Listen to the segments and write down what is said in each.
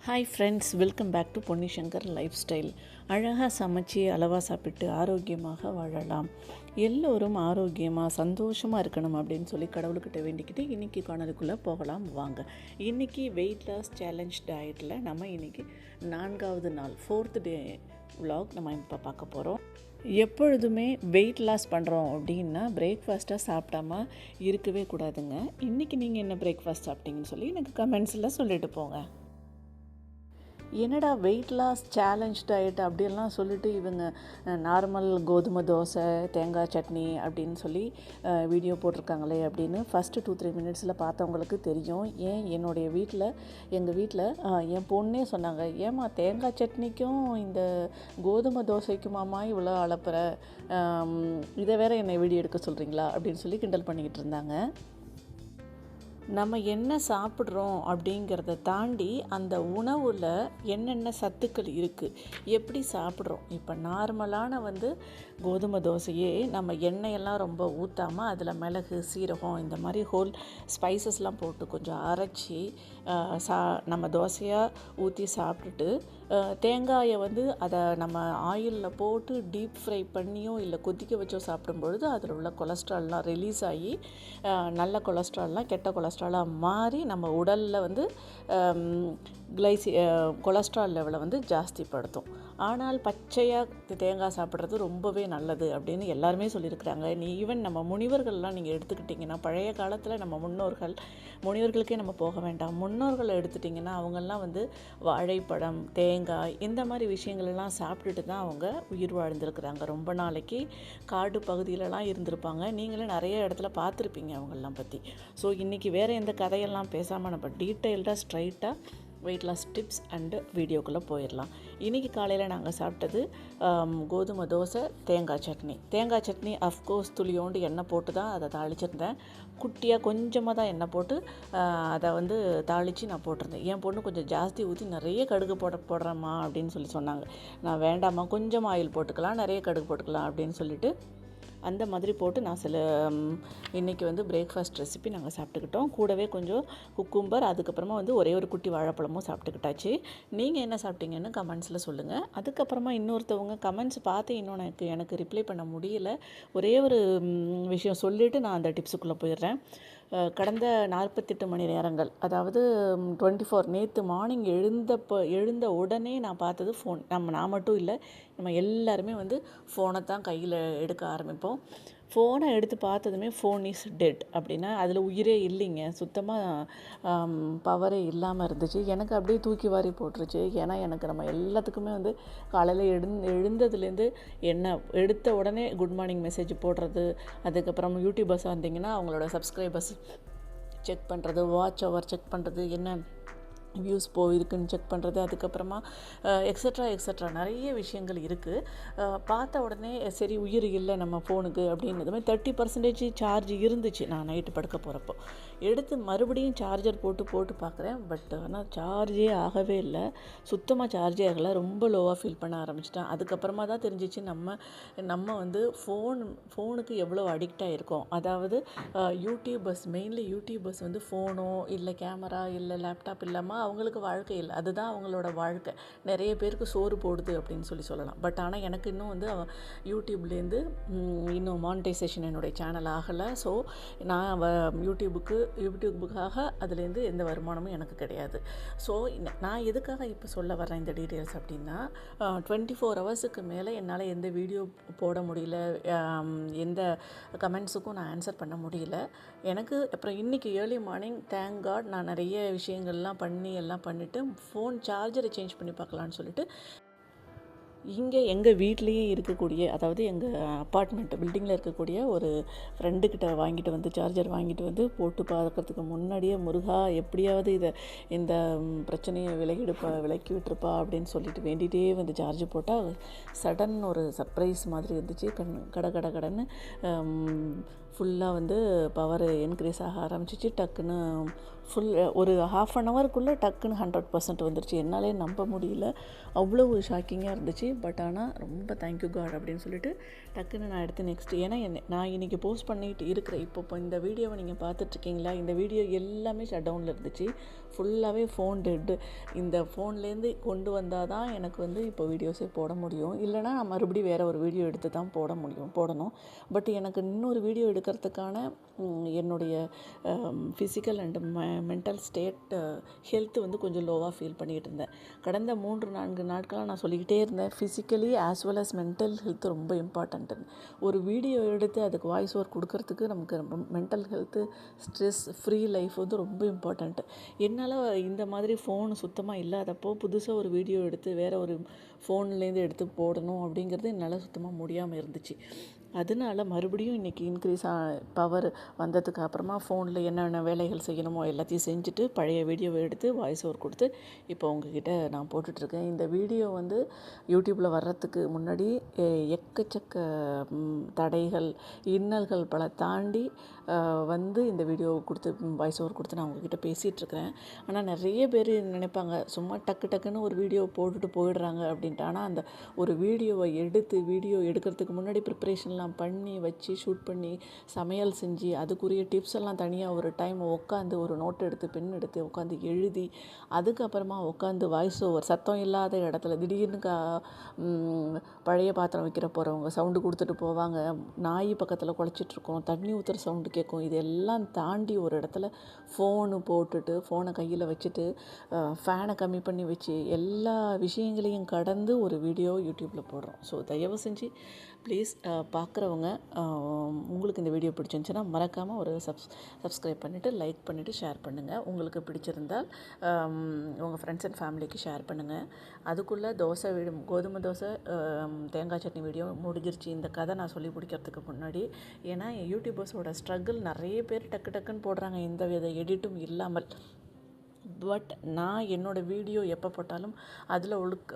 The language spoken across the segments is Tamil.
Hi friends, welcome back to Ponni Shankar life style. அழகாக சமைச்சி அளவாக சாப்பிட்டு ஆரோக்கியமாக வாழலாம். எல்லோரும் ஆரோக்கியமாக சந்தோஷமாக இருக்கணும் அப்படின்னு சொல்லி கடவுள்கிட்ட வேண்டிக்கிட்டு இன்றைக்கி காணொலிக்குள்ளே போகலாம் வாங்க. இன்றைக்கி வெயிட் லாஸ் சேலஞ்ச் டயட்டில் நம்ம இன்றைக்கி 4வது நாள் 4th டே விலாக் நம்ம இப்போ பார்க்க போகிறோம். எப்பொழுதுமே வெயிட் லாஸ் பண்ணுறோம் அப்படின்னா பிரேக்ஃபாஸ்ட்டாக சாப்பிடாம இருக்கவே கூடாதுங்க. இன்றைக்கி நீங்கள் என்ன பிரேக்ஃபாஸ்ட் சாப்பிட்டீங்கன்னு சொல்லி எனக்கு கமெண்ட்ஸில் சொல்லிட்டு போங்க. என்னடா வெயிட் லாஸ் சேலஞ்ச் டயட் அப்படியெல்லாம் சொல்லிட்டு இவங்க நார்மல் கோதுமை தோசை தேங்காய் சட்னி அப்படின்னு சொல்லி வீடியோ போட்டிருக்காங்களே அப்படின்னு ஃபஸ்ட்டு 2-3 மினிட்ஸில் பார்த்தவங்களுக்கு தெரியும். எங்கள் வீட்டில் என் பொண்ணே சொன்னாங்க, ஏம்மா தேங்காய் சட்னிக்கும் இந்த கோதுமை தோசைக்குமாம்மா இவ்வளோ அளப்புற, இதை வேற என்னை வீடியோ எடுக்க சொல்கிறீங்களா அப்படின்னு சொல்லி கிண்டல் பண்ணிக்கிட்டு இருந்தாங்க. நம்ம என்ன சாப்பிட்றோம் அப்படிங்கிறத தாண்டி அந்த உணவில் என்னென்ன சத்துக்கள் இருக்குது, எப்படி சாப்பிட்றோம். இப்போ நார்மலான கோதுமை தோசையே நம்ம எண்ணெயெல்லாம் ரொம்ப ஊற்றாமல் அதில் மிளகு சீரகம் இந்த மாதிரி ஹோல் ஸ்பைசஸ்லாம் போட்டு கொஞ்சம் அரைச்சி நம்ம தோசையாக ஊற்றி சாப்பிட்டுட்டு தேங்காயை அதை நம்ம ஆயிலில் போட்டு டீப் ஃப்ரை பண்ணியோ இல்லை கொதிக்க வச்சோ சாப்பிடும்பொழுது அதில் உள்ள கொலஸ்ட்ரால்லாம் ரிலீஸ் ஆகி நல்ல கொலஸ்ட்ரால்லாம் கெட்ட கொலஸ்ட்ராலாக மாறி நம்ம உடலில் கொலஸ்ட்ரால் லெவலை ஜாஸ்திப்படுத்தும். ஆனால் பச்சையாக தேங்காய் சாப்பிட்றது ரொம்பவே நல்லது அப்படின்னு எல்லாருமே சொல்லியிருக்கிறாங்க. ஈவன் நம்ம முனிவர்கள்லாம் நீங்கள் எடுத்துக்கிட்டிங்கன்னா, பழைய காலத்தில் நம்ம முனிவர்களுக்கே நம்ம போக வேண்டாம், முன்னோர்களை எடுத்துட்டிங்கன்னா அவங்கெல்லாம் வாழைப்பழம் தேங்காய் இந்த மாதிரி விஷயங்களெல்லாம் சாப்பிட்டுட்டு தான் அவங்க உயிர் வாழ்ந்துருக்குறாங்க. ரொம்ப நாளைக்கு காடு பகுதியிலலாம் இருந்திருப்பாங்க. நீங்களே நிறைய இடத்துல பார்த்துருப்பீங்க அவங்களெலாம் பற்றி. ஸோ இன்றைக்கி வேறு எந்த கதையெல்லாம் பேசாமல் நம்ம டீட்டெயில்டாக ஸ்ட்ரைட்டாக வெயிட் லாஸ் டிப்ஸ் அண்டு வீடியோக்குள்ளே போயிடலாம். இன்றைக்கி காலையில் நாங்கள் சாப்பிட்டது கோதுமை தோசை தேங்காய் சட்னி அஃப்கோர்ஸ் துளியோண்டு எண்ணெய் போட்டு தான் அதை தாளிச்சிருந்தேன். குட்டியாக கொஞ்சமாக தான் எண்ணெய் போட்டு அதை தாளித்து நான் போட்டிருந்தேன். என் பொண்ணு கொஞ்சம் ஜாஸ்தி ஊற்றி நிறைய கடுகு போடுறேம்மா அப்படின்னு சொல்லி சொன்னாங்க. நான் வேண்டாம்மா, கொஞ்சம் ஆயில் போட்டுக்கலாம், நிறைய கடுகு போட்டுக்கலாம் அப்படின்னு சொல்லிட்டு அந்த மாதிரி போட்டு நான் இன்றைக்கி பிரேக்ஃபாஸ்ட் ரெசிபி நாங்கள் சாப்பிட்டுக்கிட்டோம். கூடவே கொஞ்சம் குக்கும்பர், அதுக்கப்புறமா ஒரே ஒரு குட்டி வாழைப்பழமும் சாப்பிட்டுக்கிட்டாச்சு. நீங்கள் என்ன சாப்பிட்டீங்கன்னு கமெண்ட்ஸில் சொல்லுங்கள். அதுக்கப்புறமா இன்னொருத்தவங்க கமெண்ட்ஸ் பார்த்து எனக்கு ரிப்ளை பண்ண முடியல. ஒரே ஒரு விஷயம் சொல்லிவிட்டு நான் அந்த டிப்ஸுக்குள்ளே போயிடுறேன். கடந்த 48 மணி நேரங்கள், அதாவது 24 நேற்று மார்னிங் எழுந்த உடனே நான் பார்த்தது ஃபோன். நான் மட்டும் இல்லை, நம்ம எல்லாருமே ஃபோனை தான் கையில் எடுக்க ஆரம்பிப்போம். ஃபோனை எடுத்து பார்த்ததுமே ஃபோன் இஸ் டெட் அப்படின்னா அதில் உயிரே இல்லைங்க, சுத்தமாக பவரே இல்லாமல் இருந்துச்சு. எனக்கு அப்படியே தூக்கி வாரி போட்டுருச்சு. ஏன்னா எனக்கு நம்ம எல்லாத்துக்குமே காலையில் எழுந்ததுலேருந்து என்ன எடுத்த உடனே குட் மார்னிங் மெசேஜ் போடுறது, அதுக்கப்புறம் யூடியூபர்ஸாக இருந்தீங்கன்னா அவங்களோட சப்ஸ்கிரைபர்ஸ் செக் பண்ணுறது, வாட்ச் ஹவர் செக் பண்ணுறது, என்ன வியூஸ் போயிருக்குன்னு செக் பண்ணுறது, அதுக்கப்புறமா எக்ஸட்ரா நிறைய விஷயங்கள் இருக்குது. பார்த்த உடனே சரி உயிர் இல்லை நம்ம ஃபோனுக்கு அப்படின்னதுமே 30% சார்ஜ் இருந்துச்சு. நான் நைட்டு படுக்க போகிறப்போ எடுத்து மறுபடியும் சார்ஜர் போட்டு பார்க்குறேன். பட் ஆனால் சார்ஜே ஆகவே இல்லை, சுத்தமாக சார்ஜே ஆகலை. ரொம்ப லோவாக ஃபீல் பண்ண ஆரம்பிச்சிட்டேன். அதுக்கப்புறமா தான் தெரிஞ்சிச்சு நம்ம ஃபோனுக்கு எவ்வளோ அடிக்டாக இருக்கோம். அதாவது மெயின்லி யூடியூபர்ஸ் ஃபோனோ இல்லை கேமரா இல்லை லேப்டாப் இல்லாமல் அவங்களுக்கு வாழ்க்கை இல்லை, அதுதான் அவங்களோட வாழ்க்கை. நிறைய பேருக்கு சோறு போடுது அப்படின்னு சொல்லலாம். பட் ஆனால் எனக்கு இன்னும் யூடியூப்லேருந்து இன்னும் மானிட்டைசேஷன் என்னுடைய சேனல் ஆகலை. ஸோ நான் யூடியூபுக்காக அதுலேருந்து எந்த வருமானமும் எனக்கு கிடையாது. ஸோ நான் எதுக்காக இப்போ சொல்ல வரேன் இந்த டீட்டெயில்ஸ் அப்படின்னா, 24 ஹவர்ஸுக்கு மேலே என்னால் எந்த வீடியோ போட முடியல, எந்த கமெண்ட்ஸுக்கும் நான் ஆன்சர் பண்ண முடியல. எனக்கு அப்புறம் இன்றைக்கி ஏர்லி மார்னிங் தேங்க் காட் நான் நிறைய விஷயங்கள்லாம் எல்லாம் பண்ணிவிட்டு ஃபோன் சார்ஜரை சேஞ்ச் பண்ணி பார்க்கலான்னு சொல்லிட்டு இங்கே எங்கள் வீட்லேயே இருக்கக்கூடிய, அதாவது எங்கள் அப்பார்ட்மெண்ட் பில்டிங்கில் இருக்கக்கூடிய ஒரு ஃப்ரெண்டுக்கிட்ட சார்ஜர் வாங்கிட்டு போட்டு பார்க்கறதுக்கு முன்னாடியே, முருகா எப்படியாவது இந்த பிரச்சனையை விலக்கி விட்டுருப்பா அப்படின்னு சொல்லிட்டு வேண்டிகிட்டே சார்ஜ் போட்டால் சடன் ஒரு சர்ப்ரைஸ் மாதிரி இருந்துச்சு. கடன்னு ஃபுல்லாக வந்து பவர் இன்க்ரீஸ் ஆக ஆரம்பிச்சிச்சு. டக்குன்னு ஒரு 1/2 ஹவருக்குள்ளே டக்குன்னு 100% வந்துருச்சு. என்னாலே நம்ப முடியல. அவ்வளோ ஷாக்கிங்காக இருந்துச்சு. பட் ஆனால் ரொம்ப தேங்க்யூ காட் அப்படின்னு சொல்லிட்டு டக்குன்னு நான் எடுத்து நெக்ஸ்ட்டு, ஏன்னா நான் இன்றைக்கி போஸ்ட் பண்ணிட்டு இருக்கிறேன். இப்போ இந்த வீடியோவை நீங்கள் பார்த்துட்ருக்கீங்களா, இந்த வீடியோ எல்லாமே ஷட் டவுனில் இருந்துச்சு. ஃபுல்லாகவே ஃபோன் டெட்டு. இந்த ஃபோன்லேருந்து கொண்டு வந்தால் தான் எனக்கு வந்து இப்போ வீடியோஸே போட முடியும். இல்லைனா நான் மறுபடியும் வேறு ஒரு வீடியோ எடுத்து தான் போடணும். பட் எனக்கு இன்னொரு வீடியோ எடுக்கிறதுக்கான என்னுடைய physical and mental state health வந்து கொஞ்சம் லோவாக ஃபீல் பண்ணிக்கிட்டு இருந்தேன். கடந்த 3-4 நாட்களாக நான் சொல்லிக்கிட்டே இருந்தேன், physically as well as mental health ரொம்ப இம்பார்ட்டண்ட்டுன்னு. ஒரு வீடியோ எடுத்து அதுக்கு வாய்ஸ் ஓவர் கொடுக்கறதுக்கு நமக்கு mental health, stress free life வந்து ரொம்ப இம்பார்ட்டண்ட்டு. என்னால் இந்த மாதிரி ஃபோன் சுத்தமாக இல்லாதப்போ புதுசாக ஒரு வீடியோ எடுத்து வேறு ஒரு ஃபோன்லேருந்து எடுத்து போடணும் அப்படிங்கிறது என்னால் சுத்தமாக முடியாமல் இருந்துச்சு. அதனால மறுபடியும் இன்றைக்கி பவர் வந்ததுக்கு அப்புறமா ஃபோனில் என்னென்ன வேலைகள் செய்யணுமோ எல்லாத்தையும் செஞ்சுட்டு பழைய வீடியோவை எடுத்து வாய்ஸ் ஓவர் கொடுத்து இப்போ உங்ககிட்ட நான் போட்டுட்ருக்கேன். இந்த வீடியோ வந்து யூடியூப்பில் வர்றதுக்கு முன்னாடி எக்கச்சக்க தடைகள், இன்னல்கள் பல தாண்டி வந்து இந்த வீடியோ கொடுத்து வாய்ஸ் ஓவர் கொடுத்து நான் உங்ககிட்ட பேசிகிட்ருக்கிறேன். ஆனால் நிறைய பேர் நினைப்பாங்க, சும்மா டக்குன்னு ஒரு வீடியோ போட்டுட்டு போயிடுறாங்க அப்படின்ட்டு. ஆனால் அந்த ஒரு வீடியோவை வீடியோ எடுக்கிறதுக்கு முன்னாடி ப்ரிப்ரேஷன்லாம் பண்ணி வச்சு ஷூட் பண்ணி சமையல் செஞ்சு அதுக்குரிய டிப்ஸ் எல்லாம் தனியாக ஒரு டைம் உட்காந்து ஒரு நோட் எடுத்து பென் எடுத்து உட்காந்து எழுதி, அதுக்கப்புறமா உட்காந்து வாய்ஸ் ஓவர் சத்தம் இல்லாத இடத்துல திடீர்னு பழைய பாத்திரம் வைக்கிற போகிறவங்க சவுண்டு கொடுத்துட்டு போவாங்க, நாய் பக்கத்தில் குலைச்சிட்ருக்கோம், தண்ணி ஊற்றுற சவுண்டு கேட்கும். இதெல்லாம் தாண்டி ஒரு இடத்துல ஃபோனு போட்டுட்டு ஃபோனை கையில் வச்சுட்டு ஃபேனை கம்மி பண்ணி வச்சு எல்லா விஷயங்களையும் கடந்து ஒரு வீடியோ யூடியூப்பில் போடுறோம். ஸோ தயவு செஞ்சு ப்ளீஸ் பார்க்குறவங்க உங்களுக்கு இந்த வீடியோ பிடிச்சிருந்துச்சுன்னா மறக்காமல் ஒரு சப்ஸ்கிரைப் பண்ணிவிட்டு லைக் பண்ணிவிட்டு ஷேர் பண்ணுங்கள். உங்களுக்கு பிடிச்சிருந்தால் உங்கள் ஃப்ரெண்ட்ஸ் அண்ட் ஃபேமிலிக்கு ஷேர் பண்ணுங்கள். அதுக்குள்ளே கோதுமை தோசை தேங்காய் சட்னி வீடியோ முடிஞ்சிருச்சு. இந்த கதை நான் சொல்லி பிடிக்கிறதுக்கு முன்னாடி, ஏன்னா யூடியூபர்ஸோட ஸ்ட்ரகிள் நிறைய பேர் டக்குன்னு போடுறாங்க எந்த வித எடிட்டும் இல்லாமல். பட் நான் என்னோடய வீடியோ எப்போ போட்டாலும் அதில்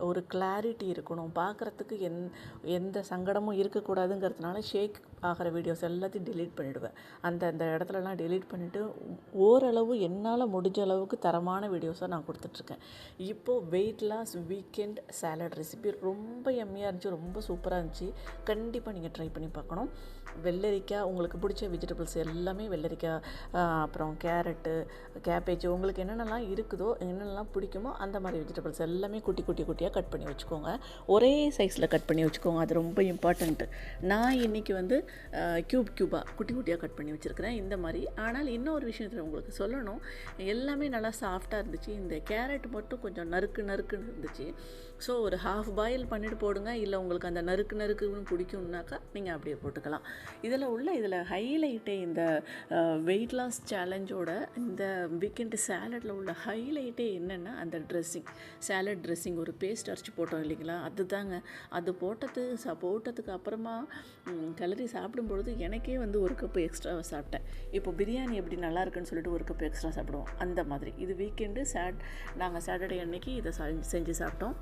ஒரு கிளாரிட்டி இருக்கணும், பார்க்குறதுக்கு எந்த சங்கடமும் இருக்கக்கூடாதுங்கிறதுனால ஷேக் ஆகிற வீடியோஸ் எல்லாத்தையும் டெலீட் பண்ணிவிடுவேன். அந்த இடத்துலலாம் டெலீட் பண்ணிவிட்டு ஓரளவு என்னால் முடிஞ்ச அளவுக்கு தரமான வீடியோஸாக நான் கொடுத்துட்ருக்கேன். இப்போது weight loss weekend salad recipe ரொம்ப எம்மியாக இருந்துச்சு, ரொம்ப சூப்பராக இருந்துச்சு. கண்டிப்பாக நீங்கள் ட்ரை பண்ணி பார்க்கணும். வெள்ளரிக்காய், உங்களுக்கு பிடிச்ச வெஜிடபிள்ஸ் எல்லாமே வெள்ளரிக்காய், அப்புறம் கேரட்டு, கேபேஜ், உங்களுக்கு என்னென்னலாம் இருக்குதோ என்னென்னலாம் பிடிக்குமோ அந்த மாதிரி வெஜிடபிள்ஸ் எல்லாமே குட்டியாக கட் பண்ணி வச்சுக்கோங்க. ஒரே சைஸில் கட் பண்ணி வச்சுக்கோங்க, அது ரொம்ப இம்பார்ட்டண்ட்டு. நான் இன்றைக்கி வந்து க்யூபாக குட்டியாக கட் பண்ணி வச்சுருக்கிறேன் இந்த மாதிரி. ஆனால் இன்னொரு விஷயத்தில் உங்களுக்கு சொல்லணும், எல்லாமே நல்லா சாஃப்டாக இருந்துச்சு. இந்த கேரட் மட்டும் கொஞ்சம் நறுக்குன்னு இருந்துச்சு. ஸோ ஒரு ஹாஃப் பாயில் பண்ணிவிட்டு போடுங்க. இல்லை உங்களுக்கு அந்த நறுக்குன்னு பிடிக்கும்னாக்கா நீங்கள் அப்படியே போட்டுக்கலாம். இதில் ஹைலைட்டே இந்த வெயிட் லாஸ் சேலஞ்சோட இந்த வீக்கெண்டு சேலட்டில் உள்ள ஹைலைட்டே என்னென்னா அந்த சேலட் ட்ரெஸ்ஸிங் ஒரு பேஸ்ட் அரைச்சி போட்டோம் இல்லைங்களா, அதுதாங்க. அது போட்டதுக்கு அப்புறமா கிளறி சாப்பிடும்பொழுது எனக்கே வந்து ஒரு கப்பு எக்ஸ்ட்ராவாக சாப்பிட்டேன். இப்போ பிரியாணி எப்படி நல்லா இருக்குன்னு சொல்லிட்டு ஒரு கப்பு எக்ஸ்ட்ரா சாப்பிடுவோம், அந்த மாதிரி. இது வீக்கெண்டு நாங்கள் சாட்டர்டே அன்னைக்கு இதை செஞ்சு சாப்பிட்டோம்.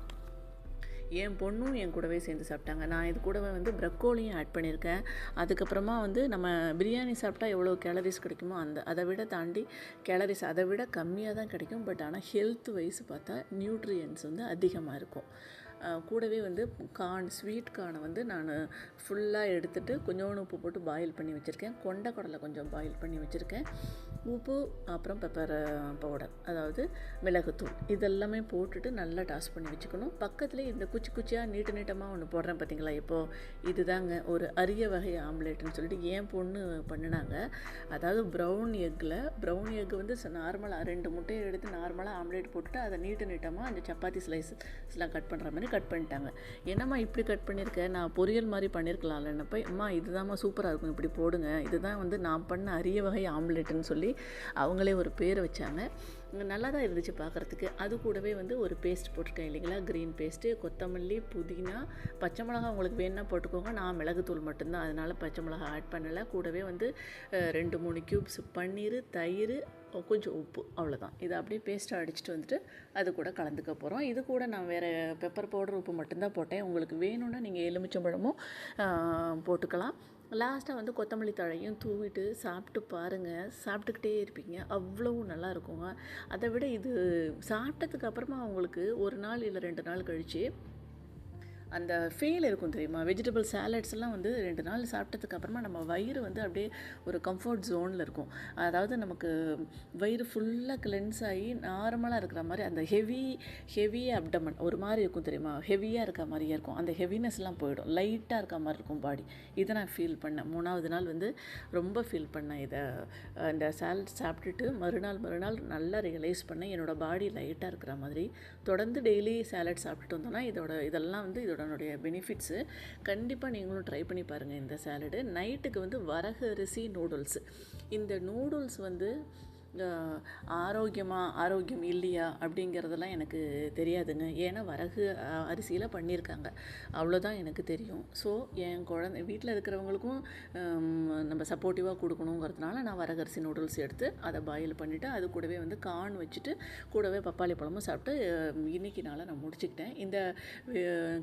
என் பொண்ணும் என் கூடவே சேர்ந்து சாப்பிட்டாங்க. நான் இது கூடவே வந்து ப்ரக்கோலியும் ஆட் பண்ணியிருக்கேன். அதுக்கப்புறமா வந்து நம்ம பிரியாணி சாப்பிட்டா எவ்வளோ கேலரிஸ் கிடைக்குமோ அதை விட தாண்டி கேலரிஸ் அதை விட கம்மியாக தான் கிடைக்கும். பட் ஆனால் ஹெல்த் வைஸ் பார்த்தா நியூட்ரியன்ஸ் வந்து அதிகமாக இருக்கும். கூடவே வந்து ஸ்வீட் கார்னை வந்து நான் ஃபுல்லாக எடுத்துகிட்டு கொஞ்சோண்டு உப்பு போட்டு பாயில் பண்ணி வச்சுருக்கேன். கொண்டக்கடலை கொஞ்சம் பாயில் பண்ணி வச்சுருக்கேன். உப்பு, அப்புறம் பெப்பர் பவுடர், அதாவது மிளகுத்தூள், இதெல்லாமே போட்டுட்டு நல்லா டாஸ் பண்ணி வச்சுக்கணும். பக்கத்துலேயே இந்த குச்சியாக நீட்டமாக ஒன்று போடுறேன் பார்த்தீங்களா, இப்போது இதுதாங்க ஒரு அரிய வகை ஆம்லேட்னு சொல்லிட்டு என் பொண்ணு பண்ணினாங்க. அதாவது ப்ரௌன் எக் வந்து நார்மலாக 2 முட்டையை எடுத்து நார்மலாக ஆம்லேட் போட்டுட்டு அதை நீட்டமாக அந்த சப்பாத்தி ஸ்லைஸ்லாம் கட் பண்ணுற மாதிரி கட் பண்ணிட்டாங்க. என்னம்மா இப்படி கட் பண்ணியிருக்கேன், நான் பொரியல் மாதிரி பண்ணியிருக்கலாம்ல. என்னப்போ அம்மா இதுதாம்மா சூப்பராக இருக்கும், இப்படி போடுங்க, இதுதான் வந்து நான் பண்ண அரிய வகை ஆம்லேட்டுன்னு சொல்லி அவங்களே ஒரு பேர் வச்சாங்க. நல்லா தான் இருந்துச்சு பார்க்குறதுக்கு. அது கூடவே வந்து ஒரு பேஸ்ட் போட்டிருக்கேன் இல்லைங்களா, க்ரீன் பேஸ்ட்டு, கொத்தமல்லி, புதினா, பச்சை மிளகா உங்களுக்கு வேணுன்னா போட்டுக்கோங்க. நான் மிளகுத்தூள் மட்டும்தான், அதனால் பச்சை மிளகா ஆட் பண்ணலை. கூடவே வந்து 2-3 க்யூப்ஸ் பன்னீர், தயிர், கொஞ்சம் உப்பு, அவ்வளோதான். இதை அப்படியே பேஸ்ட்டாக அடிச்சுட்டு வந்துட்டு அது கூட கலந்துக்க போகிறோம். இது கூட நான் வேறு பெப்பர் பவுடர், உப்பு மட்டும்தான் போட்டேன். உங்களுக்கு வேணும்னா நீங்கள் எலுமிச்சம்பழமும் போட்டுக்கலாம். லாஸ்ட்டாக வந்து கொத்தமல்லி தழையும் தூவிட்டு சாப்பிட்டு பாருங்கள். சாப்பிட்டுக்கிட்டே இருப்பீங்க. அவ்வளோ நல்லா இருக்குங்க. அதை விட இது சாப்பிட்டதுக்கு அப்புறமா உங்களுக்கு 1 நாள் இல்லை 2 நாள் கழித்து அந்த ஃபீல் இருக்கும் தெரியுமா? வெஜிடபிள் சாலட்ஸ்லாம் வந்து 2 நாள் சாப்பிட்டதுக்கு அப்புறமா நம்ம வயிறு வந்து அப்படியே ஒரு கம்ஃபர்ட் ஜோனில் இருக்கும். அதாவது நமக்கு வயிறு ஃபுல்லாக கிளென்ஸ் ஆகி நார்மலாக இருக்கிற மாதிரி அந்த ஹெவி அப்டமன் ஒரு மாதிரி இருக்கும் தெரியுமா? ஹெவியாக இருக்க மாதிரியே இருக்கும். அந்த ஹெவினஸ்லாம் போயிடும். லைட்டாக இருக்க மாதிரி இருக்கும் பாடி. இதை நான் ஃபீல் பண்ணேன். 3ஆவது நாள் வந்து ரொம்ப ஃபீல் பண்ணேன் இதை. இந்த சாலட் சாப்பிட்டுட்டு மறுநாள் நல்லா ரியலைஸ் பண்ணேன் என்னோடய பாடி லைட்டாக இருக்கிற மாதிரி. தொடர்ந்து டெய்லி சாலட் சாப்பிட்டுட்டு வந்தோன்னா இதெல்லாம் வந்து இதோடைய பெனிஃபிட்ஸு. கண்டிப்பாக நீங்களும் ட்ரை பண்ணி பாருங்கள் இந்த சாலடு. நைட்டுக்கு வந்து வரகு அரிசி நூடுல்ஸ். இந்த நூடுல்ஸ் வந்து ஆரோக்கியம் இல்லையா அப்படிங்கிறதெல்லாம் எனக்கு தெரியாதுங்க. ஏன்னா வரகு அரிசியில் பண்ணியிருக்காங்க, அவ்வளோதான் எனக்கு தெரியும். ஸோ என் வீட்டில் இருக்கிறவங்களுக்கும் நம்ம சப்போர்ட்டிவாக கொடுக்கணுங்கிறதுனால நான் வரகரிசி நூடுல்ஸ் எடுத்து அதை பாயில் பண்ணிவிட்டு அது கூடவே வந்து கார்ன் வச்சுட்டு கூடவே பப்பாளி பழமும் சாப்பிட்டு இன்றைக்கி நாளை நான் முடிச்சுக்கிட்டேன். இந்த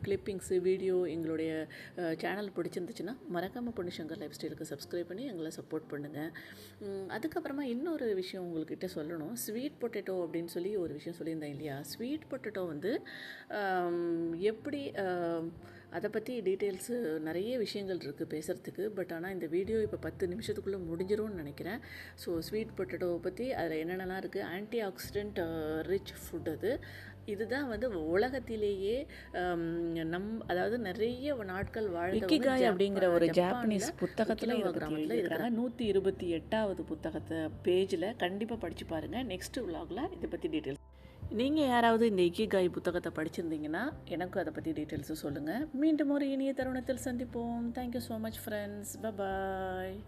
கிளிப்பிங்ஸு வீடியோ எங்களுடைய சேனல் பிடிச்சிருந்துச்சுன்னா மறக்காமல் பொன்னிசங்கர் லைஃப் ஸ்டைலுக்கு சப்ஸ்கிரைப் பண்ணி எங்களை சப்போர்ட் பண்ணுங்கள். அதுக்கப்புறமா இன்னொரு விஷயம் உங்கள்கிட்ட சொல்லணும். ஸ்வீட் பொட்டேட்டோ அப்படின்னு சொல்லி ஒரு விஷயம் சொல்லியிருந்தேன் இல்லையா? ஸ்வீட் பொட்டேட்டோ வந்து எப்படி அதை பற்றி டீட்டெயில்ஸு நிறைய விஷயங்கள் இருக்குது பேசுகிறதுக்கு. பட் ஆனால் இந்த வீடியோ இப்போ 10 நிமிஷத்துக்குள்ளே முடிஞ்சிரும்னு நினைக்கிறேன். ஸோ ஸ்வீட் பொட்டேட்டோவை பற்றி அதில் என்னென்னலாம் இருக்குது, ஆன்டி ஆக்சிடென்ட் ரிச் ஃபுட் அது. இதுதான் வந்து உலகத்திலேயே அதாவது நிறைய நாட்கள் இக்கிகாய் அப்படிங்கிற ஒரு ஜாப்பனீஸ் புத்தகத்தில் கிராமத்தில் இருக்கிறாங்க. 128வது புத்தகத்தை பேஜில் கண்டிப்பாக படித்து பாருங்கள். நெக்ஸ்ட் விலாகில் இதை பற்றி டீட்டெயில்ஸ். நீங்கள் யாராவது இந்த இக்கிகாய் புத்தகத்தை படிச்சிருந்தீங்கன்னா எனக்கும் அதை பற்றி டீட்டெயில்ஸு சொல்லுங்கள். மீண்டும் ஒரு இனிய தருணத்தில் சந்திப்போம். Thank you so much friends. Bye bye.